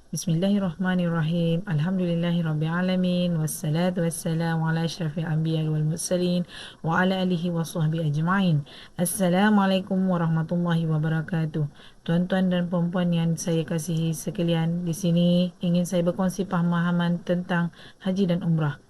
Bismillahirrahmanirrahim. Alhamdulillahirrabbilalamin. Wassalatu wassalamu ala asyrafil anbiya wal mursalin wa ala alihi wa sahbihi ajma'in. Assalamualaikum warahmatullahi wabarakatuh. Tuan-tuan dan puan-puan yang saya kasihi sekalian, di sini ingin saya berkongsi pemahaman tentang haji dan umrah.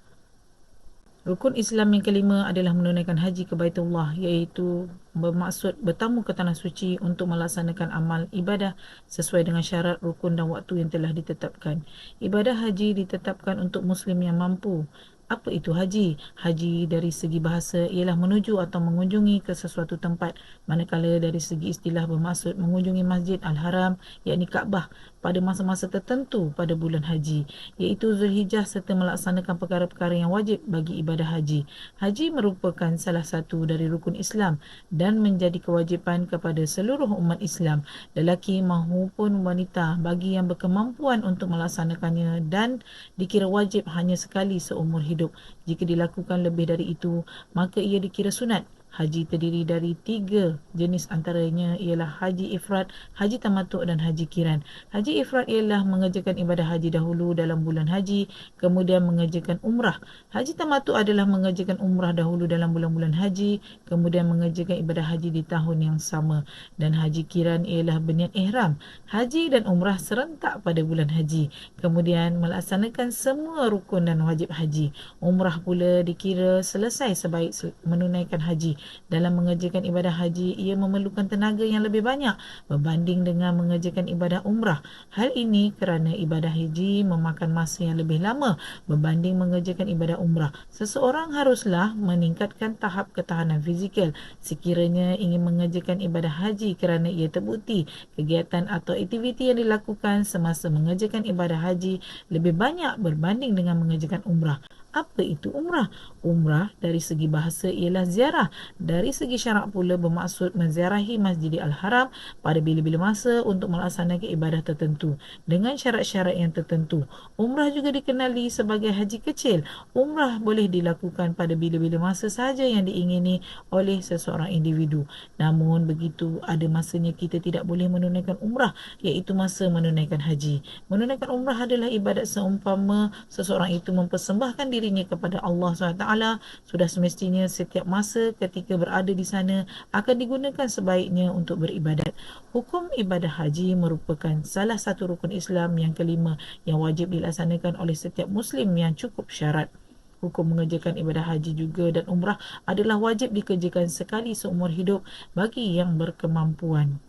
Rukun Islam yang kelima adalah menunaikan haji ke Baitullah, iaitu bermaksud bertamu ke tanah suci untuk melaksanakan amal ibadah sesuai dengan syarat, rukun dan waktu yang telah ditetapkan. Ibadah haji ditetapkan untuk Muslim yang mampu. Apa itu haji? Haji dari segi bahasa ialah menuju atau mengunjungi ke sesuatu tempat, manakala dari segi istilah bermaksud mengunjungi Masjid Al-Haram, yakni Kaabah, pada masa-masa tertentu pada bulan haji, iaitu Zulhijjah, serta melaksanakan perkara-perkara yang wajib bagi ibadah haji. Haji merupakan salah satu dari rukun Islam dan menjadi kewajipan kepada seluruh umat Islam, lelaki maupun wanita, bagi yang berkemampuan untuk melaksanakannya, dan dikira wajib hanya sekali seumur hidup. Jika dilakukan lebih dari itu, maka ia dikira sunat. Haji terdiri dari 3 jenis, antaranya ialah haji ifrad, haji tamatuk dan haji kiran. Haji ifrad ialah mengerjakan ibadah haji dahulu dalam bulan haji, kemudian mengerjakan umrah. Haji tamatuk adalah mengerjakan umrah dahulu dalam bulan-bulan haji, kemudian mengerjakan ibadah haji di tahun yang sama. Dan haji kiran ialah berniat ihram haji dan umrah serentak pada bulan haji, kemudian melaksanakan semua rukun dan wajib haji. Umrah pula dikira selesai sebaik menunaikan haji. Dalam mengerjakan ibadah haji, ia memerlukan tenaga yang lebih banyak berbanding dengan mengerjakan ibadah umrah. Hal ini kerana ibadah haji memakan masa yang lebih lama berbanding mengerjakan ibadah umrah. Seseorang haruslah meningkatkan tahap ketahanan fizikal sekiranya ingin mengerjakan ibadah haji, kerana ia terbukti kegiatan atau aktiviti yang dilakukan semasa mengerjakan ibadah haji lebih banyak berbanding dengan mengerjakan umrah. Apa itu umrah? Umrah dari segi bahasa ialah ziarah. Dari segi syarak pula bermaksud menziarahi Masjidil Al-Haram pada bila-bila masa untuk melaksanakan ibadah tertentu dengan syarat-syarat yang tertentu. Umrah juga dikenali sebagai haji kecil. Umrah boleh dilakukan pada bila-bila masa sahaja yang diingini oleh seseorang individu. Namun begitu, ada masanya kita tidak boleh menunaikan umrah, iaitu masa menunaikan haji. Menunaikan umrah adalah ibadat seumpama seseorang itu mempersembahkan dirinya kepada Allah SWT. Sudah semestinya setiap masa ketika berada di sana akan digunakan sebaiknya untuk beribadat. Hukum ibadah haji merupakan salah satu rukun Islam yang kelima yang wajib dilaksanakan oleh setiap Muslim yang cukup syarat. Hukum mengerjakan ibadah haji juga dan umrah adalah wajib dikerjakan sekali seumur hidup bagi yang berkemampuan.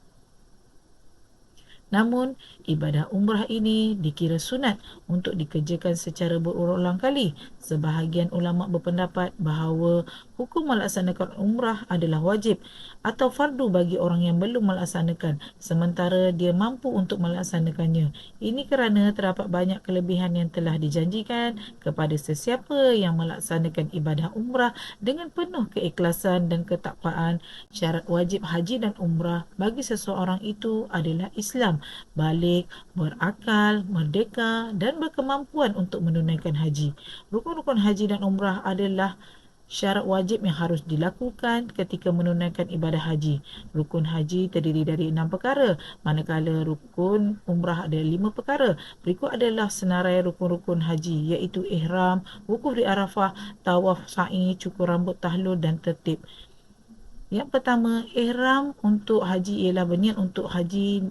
Namun, ibadah umrah ini dikira sunat untuk dikerjakan secara berulang kali. Sebahagian ulama berpendapat bahawa hukum melaksanakan umrah adalah wajib atau fardu bagi orang yang belum melaksanakan, sementara dia mampu untuk melaksanakannya. Ini kerana terdapat banyak kelebihan yang telah dijanjikan kepada sesiapa yang melaksanakan ibadah umrah dengan penuh keikhlasan dan ketakwaan. Syarat wajib haji dan umrah bagi seseorang itu adalah Islam, balik, berakal, merdeka dan berkemampuan untuk menunaikan haji. Rukun-rukun haji dan umrah adalah syarat wajib yang harus dilakukan ketika menunaikan ibadah haji. Rukun haji terdiri dari 6 perkara, manakala rukun umrah ada 5 perkara. Berikut adalah senarai rukun-rukun haji, iaitu ihram, wukuf di Arafah, tawaf, sa'i, cukur rambut, tahlul dan tertib. Yang pertama, ihram untuk haji ialah berniat untuk haji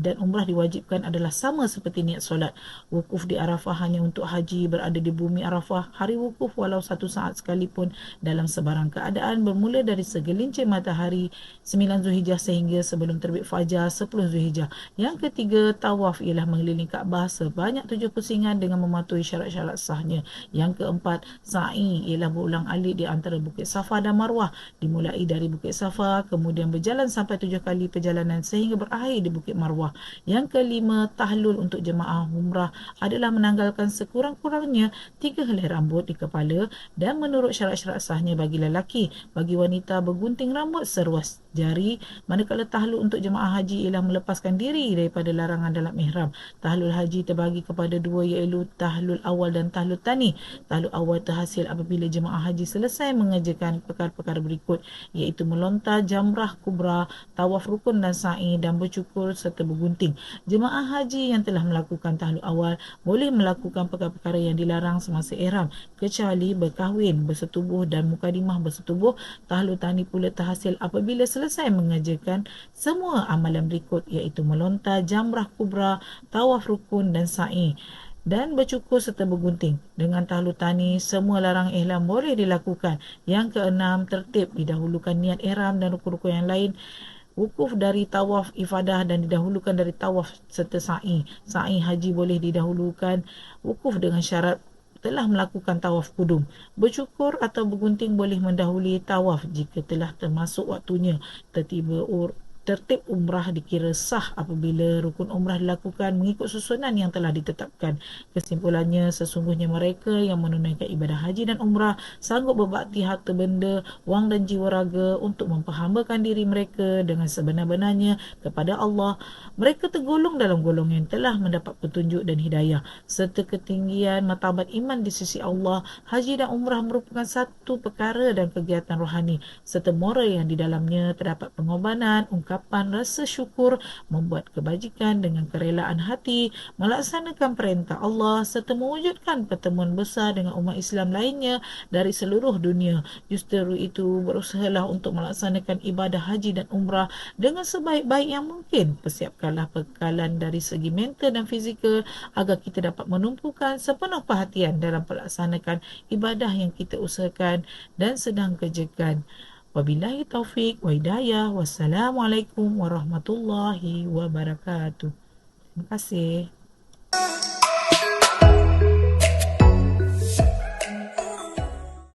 dan umrah diwajibkan adalah sama seperti niat solat. Wukuf di Arafah hanya untuk haji berada di bumi Arafah. Hari wukuf walau 1 saat sekalipun dalam sebarang keadaan bermula dari segelincir matahari 9 Zulhijjah sehingga sebelum terbit fajar 10 Zulhijjah. Yang ketiga, tawaf ialah mengelilingi Kaabah sebanyak 7 pusingan dengan mematuhi syarat-syarat sahnya. Yang keempat, sa'i ialah berulang-alik di antara Bukit Safa dan Marwah, dimulai dari Bukit Safa kemudian berjalan sampai 7 kali perjalanan sehingga berakhir di Bukit Marwah. Yang kelima, tahlul untuk jemaah umrah adalah menanggalkan sekurang-kurangnya 3 helai rambut di kepala dan menurut syarat-syarat sahnya bagi lelaki. Bagi wanita, bergunting rambut seruas jari. Manakala tahlul untuk jemaah haji ialah melepaskan diri daripada larangan dalam ihram. Tahlul haji terbagi kepada 2, iaitu tahlul awal dan tahlul tani. Tahlul awal terhasil apabila jemaah haji selesai mengerjakan perkara-perkara berikut, iaitu melontar jamrah kubra, tawaf rukun dan sa'i dan bercukur serta bergunting. Jemaah haji yang telah melakukan tahlul awal boleh melakukan perkara-perkara yang dilarang semasa ihram kecuali berkahwin, bersetubuh dan mukadimah bersetubuh. Tahlul tani pula terhasil apabila selesai mengerjakan semua amalan berikut iaitu melontar, jamrah kubra, tawaf rukun dan sa'i dan bercukur serta bergunting. Dengan tahlul tani, semua larang ihram boleh dilakukan. Yang keenam, tertib didahulukan niat ihram dan rukun-rukun yang lain. Wukuf dari tawaf ifadah dan didahulukan dari tawaf serta sa'i. Sa'i haji boleh didahulukan. Wukuf dengan syarat telah melakukan tawaf kudum. Bercukur atau bergunting boleh mendahului tawaf jika telah termasuk waktunya. Tertib umrah dikira sah apabila rukun umrah dilakukan mengikut susunan yang telah ditetapkan. Kesimpulannya, sesungguhnya mereka yang menunaikan ibadah haji dan umrah sanggup berbakti harta benda, wang dan jiwa raga untuk memperhambakan diri mereka dengan sebenar-benarnya kepada Allah. Mereka tergolong dalam golongan yang telah mendapat petunjuk dan hidayah serta ketinggian martabat iman di sisi Allah. Haji dan umrah merupakan satu perkara dan kegiatan rohani serta moral yang di dalamnya terdapat pengorbanan, ungkapan rasa syukur, membuat kebajikan dengan kerelaan hati, melaksanakan perintah Allah serta mewujudkan pertemuan besar dengan umat Islam lainnya dari seluruh dunia. Justru itu, berusahalah untuk melaksanakan ibadah haji dan umrah dengan sebaik-baik yang mungkin. Persiapkanlah pekalan dari segi mental dan fizikal agar kita dapat menumpukan sepenuh perhatian dalam melaksanakan ibadah yang kita usahakan dan sedang kerjakan. Wabillahi taufik wa hidayah. Wassalamualaikum warahmatullahi wabarakatuh. Terima kasih.